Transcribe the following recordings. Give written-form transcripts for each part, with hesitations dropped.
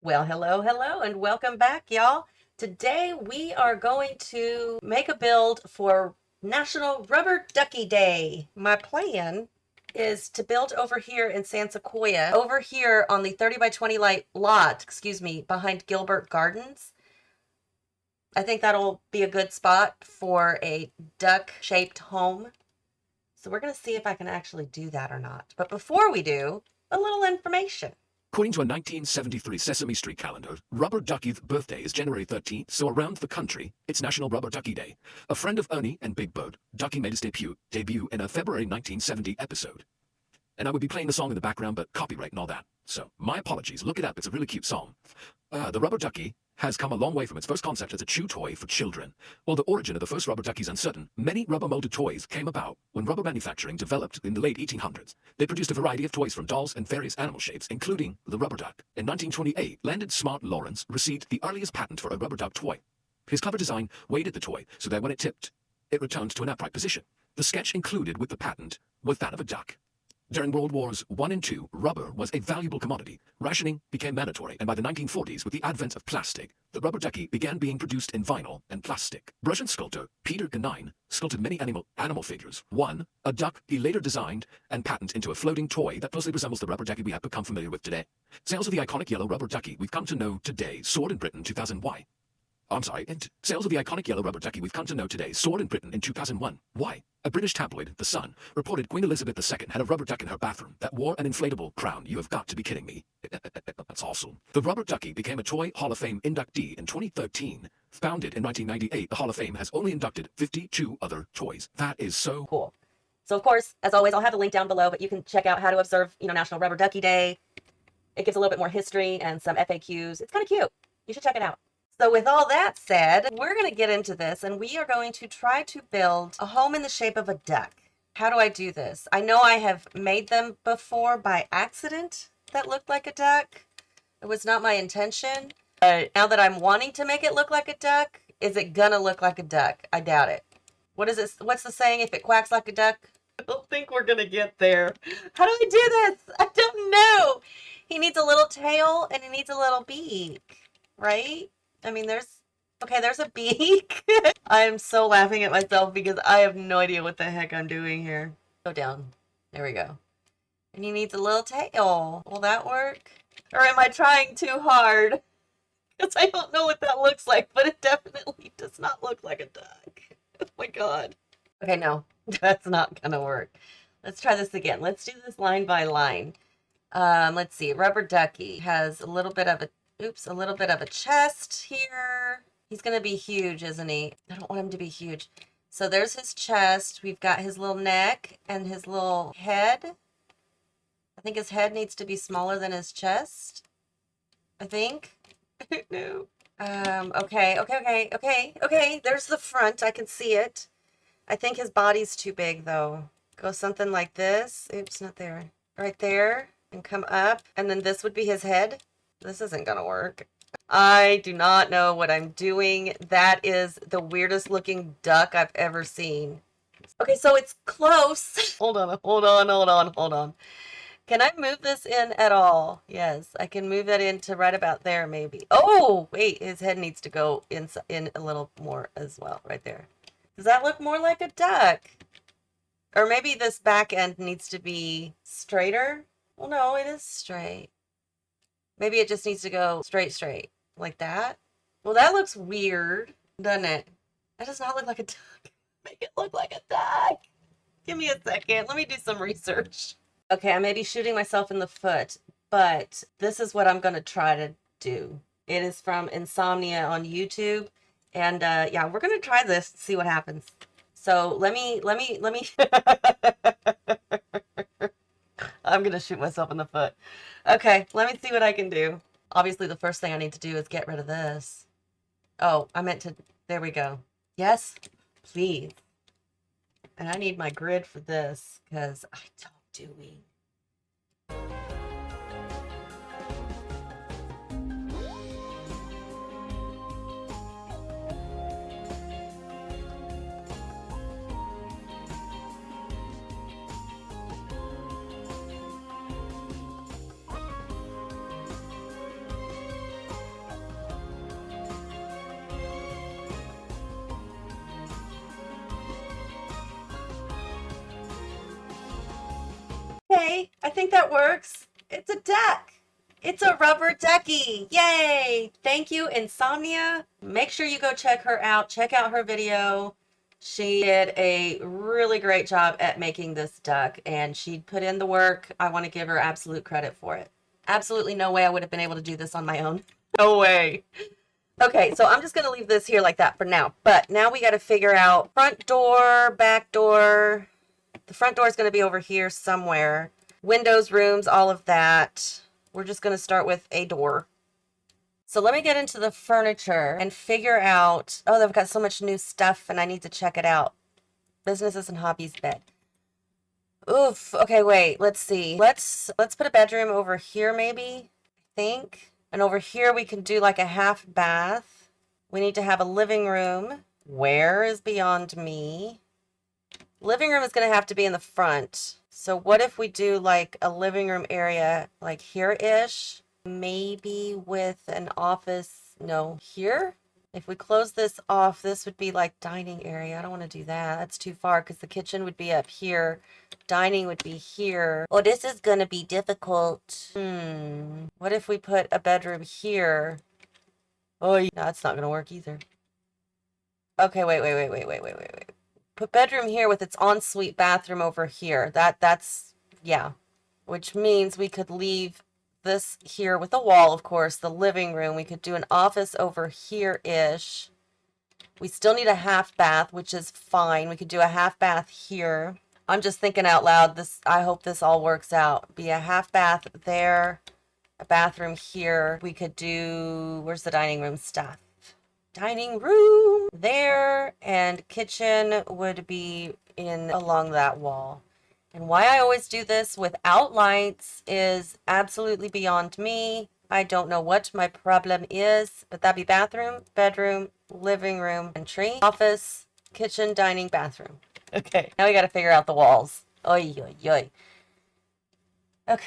Well, hello, hello, and welcome back, y'all. Today we are going to make a build for National Rubber Ducky Day. My plan is to build over here in San Sequoia, over here on the 30 by 20 light lot, behind Gilbert Gardens. I think that'll be a good spot for a duck-shaped home. So we're going to see if I can actually do that or not. But before we do, a little information. According to a 1973 Sesame Street calendar, Rubber Ducky's birthday is January 13th, so around the country, it's National Rubber Ducky Day. A friend of Ernie and Big Bird, Ducky made his debut in a February 1970 episode. And I would be playing the song in the background, but copyright and all that. So, my apologies. Look it up. It's a really cute song. The Rubber Ducky has come a long way from its first concept as a chew toy for children. While the origin of the first rubber ducky is uncertain, many rubber-molded toys came about when rubber manufacturing developed in the late 1800s. They produced a variety of toys from dolls and various animal shapes, including the rubber duck. In 1928, Landon Smart Lawrence received the earliest patent for a rubber duck toy. His clever design weighted the toy so that when it tipped, it returned to an upright position. The sketch included with the patent was that of a duck. During World Wars I and II, rubber was a valuable commodity. Rationing became mandatory, and by the 1940s, with the advent of plastic, the rubber ducky began being produced in vinyl and plastic. Russian sculptor Peter Ganine sculpted many animal figures. One, a duck, he later designed and patented into a floating toy that closely resembles the rubber ducky we have become familiar with today. Sales of the iconic yellow rubber ducky we've come to know today soared in Britain 2000. Sales of the iconic yellow rubber ducky we've come to know today soared in Britain in 2001. Why? A British tabloid, The Sun, reported Queen Elizabeth II had a rubber duck in her bathroom that wore an inflatable crown. You have got to be kidding me. That's awesome. The rubber ducky became a Toy Hall of Fame inductee in 2013. Founded in 1998, the Hall of Fame has only inducted 52 other toys. That is so cool. So, of course, as always, I'll have a link down below, but you can check out how to observe, National Rubber Ducky Day. It gives a little bit more history and some FAQs. It's kind of cute. You should check it out. So with all that said, we're going to get into this, and we are going to try to build a home in the shape of a duck. How do I do this? I know I have made them before by accident that looked like a duck. It was not my intention. Now that I'm wanting to make it look like a duck, is it gonna look like a duck? I doubt it. What is it? What's the saying? If it quacks like a duck? I don't think we're gonna get there. How do I do this? I don't know. He needs a little tail and he needs a little beak, right? I mean, there's a beak. I am so laughing at myself because I have no idea what the heck I'm doing here. Go down. There we go. And he needs a little tail. Will that work? Or am I trying too hard? Because I don't know what that looks like, but it definitely does not look like a duck. Oh my god. Okay, no, that's not gonna work. Let's try this again. Let's do this line by line. Let's see. Rubber ducky has a little bit of a chest here. He's gonna be huge, isn't he? I don't want him to be huge. So there's his chest. We've got his little neck and his little head. I think his head needs to be smaller than his chest. I think. No. Okay. There's the front. I can see it. I think his body's too big, though. Go something like this. Oops, not there. Right there. And come up. And then this would be his head. This isn't gonna work. I do not know what I'm doing. That is the weirdest looking duck I've ever seen. Okay, so it's close. Hold on. Can I move this in at all? Yes, I can move that in to right about there, maybe. Oh, wait, his head needs to go in a little more as well, right there. Does that look more like a duck? Or maybe this back end needs to be straighter? Well, no, it is straight. Maybe it just needs to go straight, like that. Well, that looks weird, doesn't it? That does not look like a duck. Make it look like a duck. Give me a second. Let me do some research. Okay, I may be shooting myself in the foot, but this is what I'm going to try to do. It is from Insomnia on YouTube. And yeah, we're going to try this, see what happens. So let me, I'm going to shoot myself in the foot. Okay, let me see what I can do. Obviously, the first thing I need to do is get rid of this. Oh, there we go. Yes, please. And I need my grid for this because I don't doing. I think that works. It's a duck. It's a rubber ducky. Yay! Thank you, Insomnia. Make sure you go check her out. Check out her video. She did a really great job at making this duck, and she put in the work. I want to give her absolute credit for it. Absolutely no way I would have been able to do this on my own. No way. Okay, so I'm just going to leave this here like that for now. But now we got to figure out front door, back door. The front door is going to be over here somewhere. Windows, rooms, all of that. We're just going to start with a door. So let me get into the furniture and figure out, oh, they've got so much new stuff and I need to check it out. Businesses and hobbies bed. Oof. Okay, wait. Let's see. Let's put a bedroom over here maybe, I think. And over here we can do like a half bath. We need to have a living room. Where is beyond me? Living room is going to have to be in the front. So what if we do like a living room area like here-ish? Maybe with an office, no, here? If we close this off, this would be like dining area. I don't want to do that. That's too far because the kitchen would be up here. Dining would be here. Oh, this is going to be difficult. What if we put a bedroom here? Oh, no, that's not going to work either. Okay, wait. Put bedroom here with its ensuite bathroom over here. That's, yeah. Which means we could leave this here with a wall, of course, the living room. We could do an office over here-ish. We still need a half bath, which is fine. We could do a half bath here. I'm just thinking out loud. I hope this all works out. Be a half bath there, a bathroom here. We could do, where's the dining room stuff? Dining room there, and kitchen would be in along that wall. And why I always do this without lights is absolutely beyond me. I don't know what my problem is, but that'd be bathroom, bedroom, living room, entry, office, kitchen, dining, bathroom. Okay, now we got to figure out the walls. Oy, oy, oy. Okay.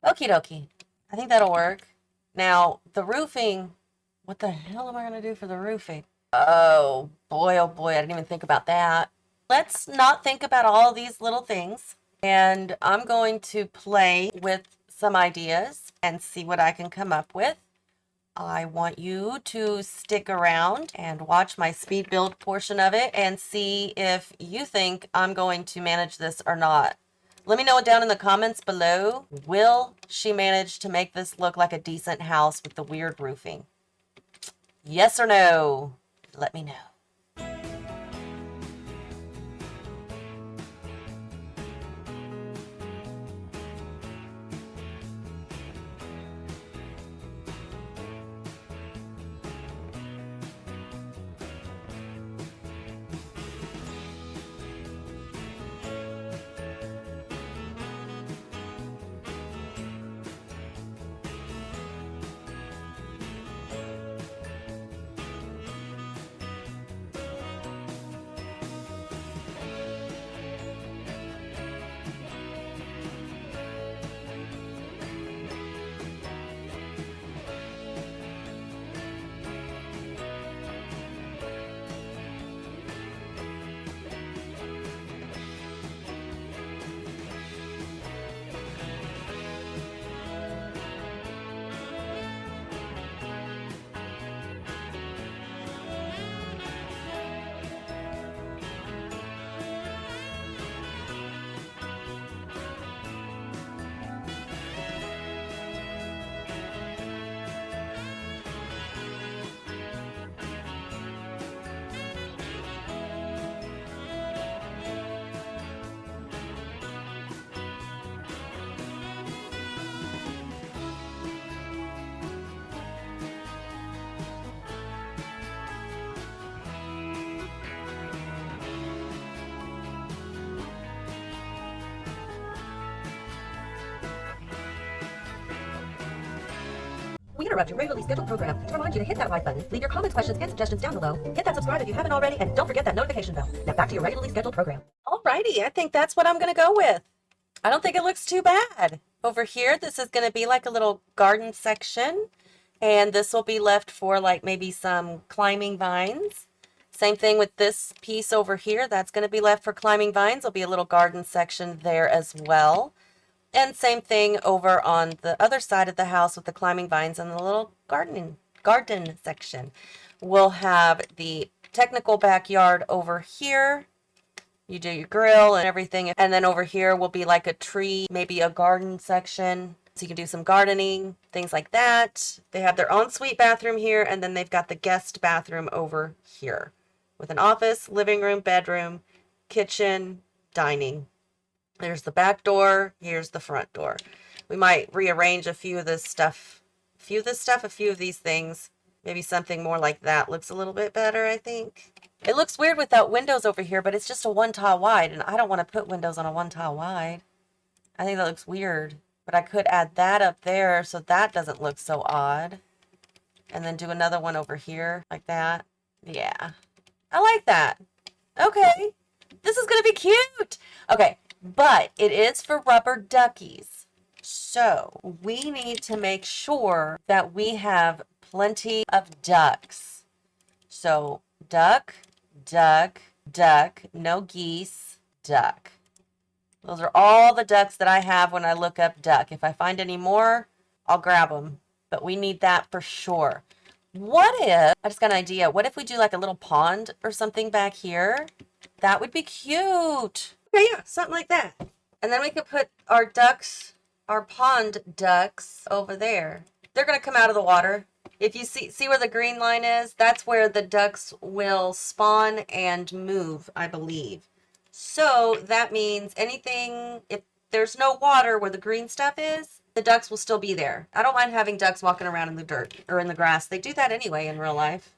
Okie dokie. I think that'll work. Now, the roofing, what the hell am I going to do for the roofing? Oh boy, I didn't even think about that. Let's not think about all these little things. And I'm going to play with some ideas and see what I can come up with. I want you to stick around and watch my speed build portion of it and see if you think I'm going to manage this or not. Let me know down in the comments below. Will she manage to make this look like a decent house with the weird roofing? Yes or no? Let me know. interrupt your regularly scheduled program to remind you to hit that like button, leave your comments, questions, and suggestions down below, hit that subscribe if you haven't already, and don't forget that notification bell. Now back to your regularly scheduled program. Alrighty, I think that's what I'm going to go with. I don't think it looks too bad. Over here, this is going to be like a little garden section, and this will be left for like maybe some climbing vines. Same thing with this piece over here. That's going to be left for climbing vines. There'll be a little garden section there as well. And same thing over on the other side of the house with the climbing vines and the little garden section. We'll have the technical backyard over here. You do your grill and everything. And then over here will be like a tree, maybe a garden section. So you can do some gardening, things like that. They have their ensuite bathroom here, and then they've got the guest bathroom over here with an office, living room, bedroom, kitchen, dining. There's the back door. Here's the front door. We might rearrange a few of this stuff. A few of these things. Maybe something more like that looks a little bit better, I think. It looks weird without windows over here, but it's just a one tile wide, and I don't want to put windows on a one tile wide. I think that looks weird, but I could add that up there so that doesn't look so odd. And then do another one over here like that. Yeah, I like that. Okay, this is going to be cute. Okay, but it is for rubber duckies. So we need to make sure that we have plenty of ducks. So duck, duck, duck, no geese, duck. Those are all the ducks that I have when I look up duck. If I find any more, I'll grab them. But we need that for sure. What if, I just got an idea, what if we do like a little pond or something back here? That would be cute. Okay, yeah, something like that. And then we could put our ducks, our pond ducks over there. They're going to come out of the water. If you see where the green line is, that's where the ducks will spawn and move, I believe. So that means anything, if there's no water where the green stuff is, the ducks will still be there. I don't mind having ducks walking around in the dirt or in the grass. They do that anyway in real life.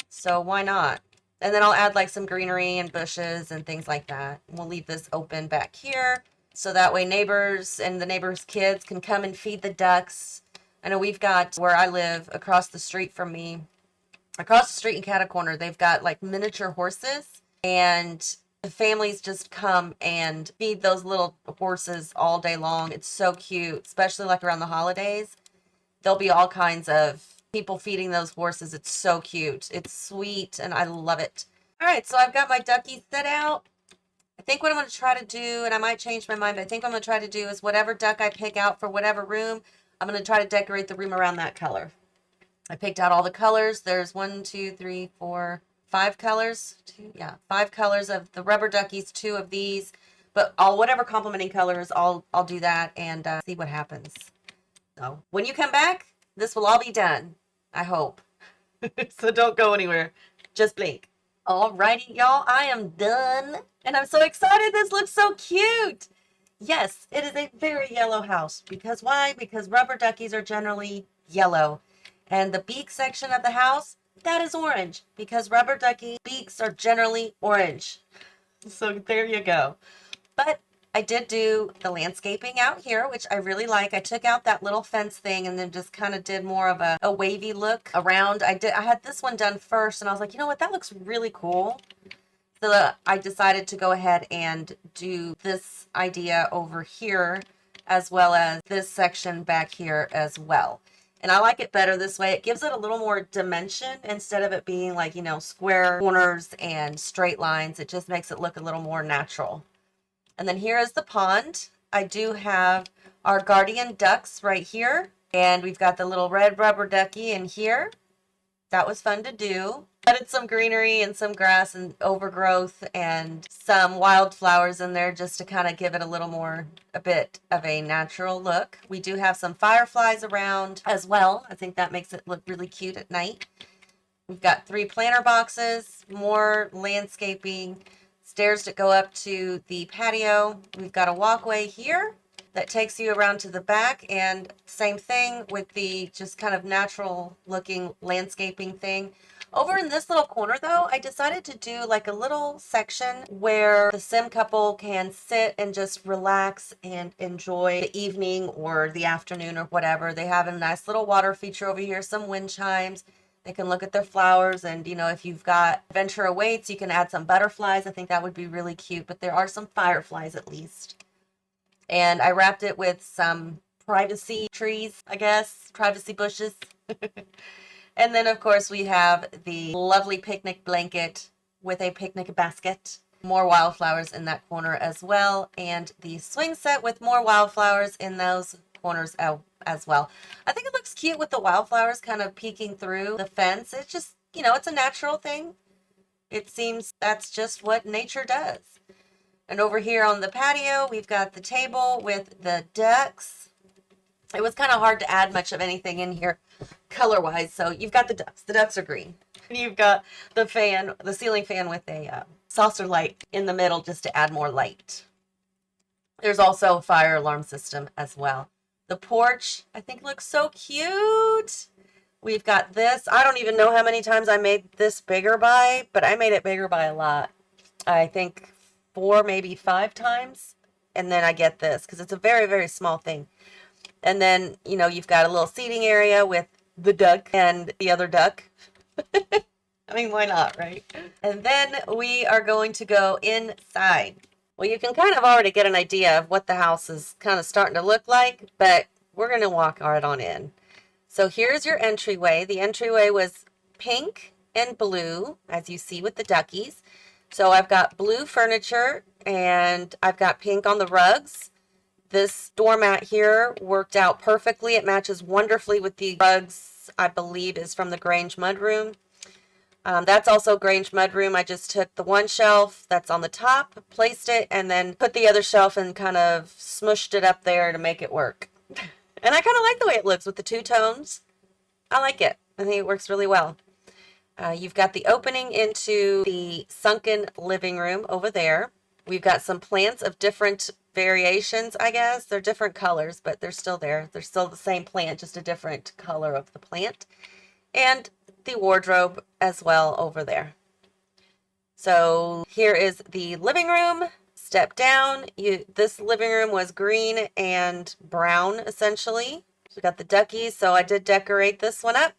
So why not? And then I'll add like some greenery and bushes and things like that. We'll leave this open back here so that way neighbors and the neighbors' kids can come and feed the ducks. I know we've got, where I live, across the street from me, across the street in Cata Corner, they've got like miniature horses, and the families just come and feed those little horses all day long. It's so cute, especially like around the holidays. There'll be all kinds of people feeding those horses. It's so cute. It's sweet, and I love it. All right, so I've got my duckies set out. I think what I'm going to try to do, and I might change my mind, but I think what I'm going to try to do is whatever duck I pick out for whatever room, I'm going to try to decorate the room around that color. I picked out all the colors. There's 1, 2, 3, 4, 5 colors. 5 colors of the rubber duckies, 2 of these. But whatever complementing colors, I'll do that and see what happens. So when you come back, this will all be done. I hope. So don't go anywhere. Just blink. Alrighty, y'all. I am done. And I'm so excited. This looks so cute. Yes, it is a very yellow house. Because why? Because rubber duckies are generally yellow. And the beak section of the house, that is orange. Because rubber ducky beaks are generally orange. So there you go. But I did do the landscaping out here, which I really like. I took out that little fence thing and then just kind of did more of a wavy look around. I had this one done first, and I was like, you know what? That looks really cool. So I decided to go ahead and do this idea over here, as well as this section back here as well. And I like it better this way. It gives it a little more dimension instead of it being like, you know, square corners and straight lines. It just makes it look a little more natural. And then here is the pond. I do have our guardian ducks right here. And we've got the little red rubber ducky in here. That was fun to do. Added some greenery and some grass and overgrowth and some wildflowers in there just to kind of give it a bit of a natural look. We do have some fireflies around as well. I think that makes it look really cute at night. We've got 3 planter boxes, more landscaping, stairs that go up to the patio. We've got a walkway here that takes you around to the back, and same thing with the just kind of natural looking landscaping thing. Over in this little corner though, I decided to do like a little section where the sim couple can sit and just relax and enjoy the evening or the afternoon or whatever. They have a nice little water feature over here, some wind chimes. They can look at their flowers, and if you've got adventure awaits, you can add some butterflies. I think that would be really cute, but there are some fireflies at least. And I wrapped it with some privacy trees, I guess, privacy bushes. And then, of course, we have the lovely picnic blanket with a picnic basket. More wildflowers in that corner as well. And the swing set with more wildflowers in those corners as well. I think it looks cute with the wildflowers kind of peeking through the fence. It's just, it's a natural thing. It seems that's just what nature does. And over here on the patio, we've got the table with the ducks. It was kind of hard to add much of anything in here color-wise. So you've got the ducks. The ducks are green. You've got the fan, the ceiling fan with a saucer light in the middle just to add more light. There's also a fire alarm system as well. The porch, I think, looks so cute. We've got this. I don't even know how many times I made this bigger by, but I made it bigger by a lot. I think 4, maybe 5 times. And then I get this because it's a very, very small thing. And then, you've got a little seating area with the duck and the other duck. I mean, why not, right? And then we are going to go inside. Well, you can kind of already get an idea of what the house is kind of starting to look like, but we're going to walk right on in. So here's your entryway. The entryway was pink and blue, as you see with the duckies. So I've got blue furniture and I've got pink on the rugs. This doormat here worked out perfectly. It matches wonderfully with the rugs, I believe, is from the Grange mudroom. That's also Grange mudroom. I just took the one shelf that's on the top, placed it, and then put the other shelf and kind of smushed it up there to make it work. And I kind of like the way it looks with the 2 tones. I like it. I think it works really well. You've got the opening into the sunken living room over there. We've got some plants of different variations, I guess. They're different colors, but they're still there. They're still the same plant, just a different color of the plant. And the wardrobe as well over there. So here is the living room. Step down. This living room was green and brown, essentially. We got the duckies, so I did decorate this one up.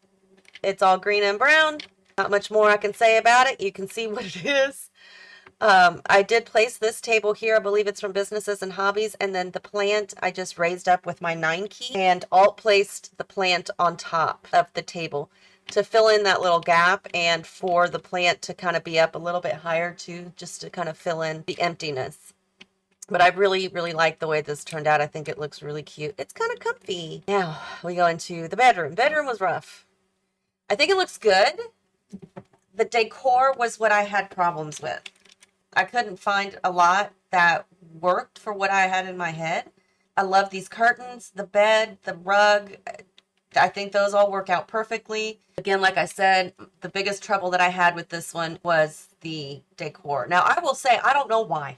It's all green and brown. Not much more I can say about it. You can see what it is. I did place this table here. I believe it's from Businesses and Hobbies. And then the plant I just raised up with my 9 key and alt placed the plant on top of the table to fill in that little gap and for the plant to kind of be up a little bit higher too, just to kind of fill in the emptiness. But I really, really like the way this turned out. I think it looks really cute. It's kind of comfy. Now we go into the bedroom. Bedroom was rough. I think it looks good. The decor was what I had problems with. I couldn't find a lot that worked for what I had in my head. I love these curtains, the bed, the rug. I think those all work out perfectly. Again, like I said, the biggest trouble that I had with this one was the decor. Now, I will say, I don't know why.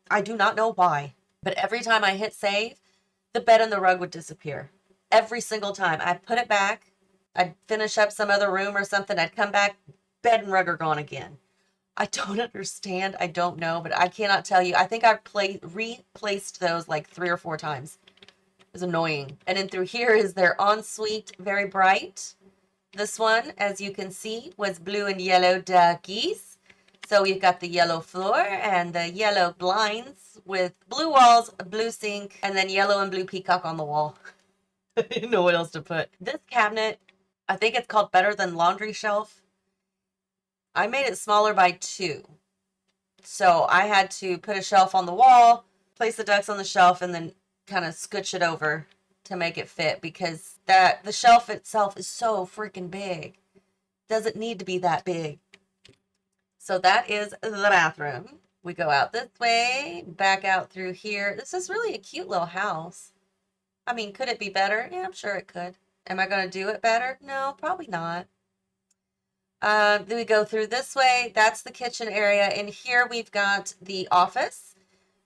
I do not know why. But every time I hit save, the bed and the rug would disappear. Every single time. I'd put it back. I'd finish up some other room or something. I'd come back. Bed and rug are gone again. I don't understand. I don't know, but I cannot tell you. I think I replaced those like 3 or 4 times. It was annoying. And then through here is their ensuite, very bright. This one, as you can see, was blue and yellow duckies. So we've got the yellow floor and the yellow blinds with blue walls, blue sink, and then yellow and blue peacock on the wall. I didn't know what else to put. This cabinet, I think it's called Better Than Laundry Shelf. I made it smaller by 2. So I had to put a shelf on the wall, place the ducks on the shelf, and then kind of scooch it over to make it fit because the shelf itself is so freaking big. Doesn't need to be that big. So that is the bathroom. We go out this way, back out through here. This is really a cute little house. I mean, could it be better? Yeah, I'm sure it could. Am I going to do it better? No, probably not. Then we go through this way. That's the kitchen area. And here we've got the office,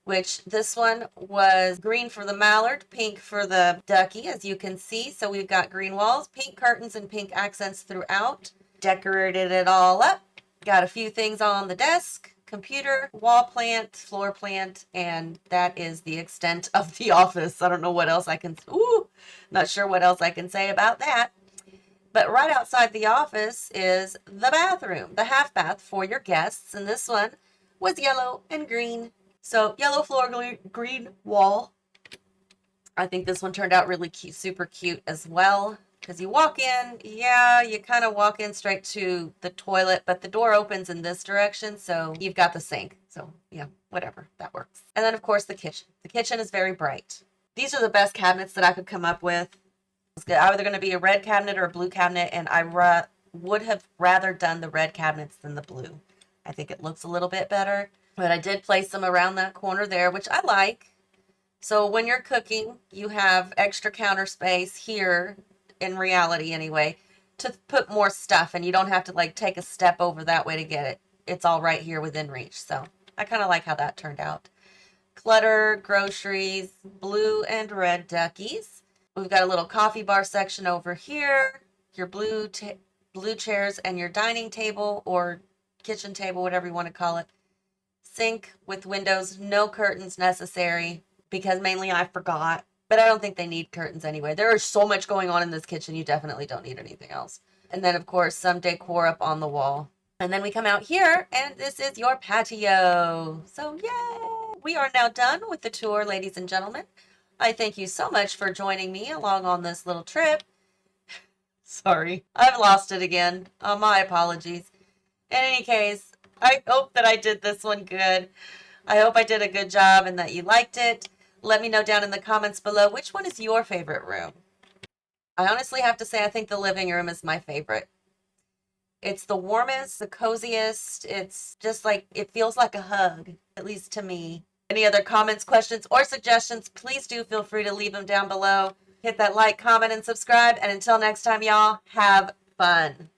which this one was green for the mallard, pink for the ducky, as you can see. So we've got green walls, pink curtains, and pink accents throughout. decorated it all up. Got a few things on the desk, computer, wall plant, floor plant, and that is the extent of the office. I don't know what else I can, not sure what else I can say about that. But right outside the office is the bathroom, the half bath for your guests. And this one was yellow and green. So yellow floor, green wall. I think this one turned out really cute, super cute as well. Because you walk in, yeah, you kind of walk in straight to the toilet, but the door opens in this direction, so you've got the sink. So, yeah, whatever, that works. And then, of course, the kitchen. The kitchen is very bright. These are the best cabinets that I could come up with. It's either going to be a red cabinet or a blue cabinet, and I would have rather done the red cabinets than the blue. I think it looks a little bit better, but I did place them around that corner there, which I like. So when you're cooking, you have extra counter space here, in reality anyway, to put more stuff, and you don't have to like take a step over that way to get it. It's all right here within reach. So I kind of like how that turned out. Clutter, groceries, blue and red duckies. We've got a little coffee bar section over here, your blue chairs and your dining table or kitchen table, whatever you want to call it. Sink with windows, no curtains necessary because mainly I forgot. But I don't think they need curtains anyway. There is so much going on in this kitchen, you definitely don't need anything else. And then, of course, some decor up on the wall. And then we come out here, and this is your patio. So, yay! We are now done with the tour, ladies and gentlemen. I thank you so much for joining me along on this little trip. Sorry, I've lost it again. My apologies. In any case, I hope that I did this one good. I hope I did a good job and that you liked it. Let me know down in the comments below, which one is your favorite room? I honestly have to say I think the living room is my favorite. It's the warmest, the coziest. It's just like, it feels like a hug, at least to me. Any other comments, questions, or suggestions, please do feel free to leave them down below. Hit that like, comment, and subscribe. And until next time, y'all, have fun.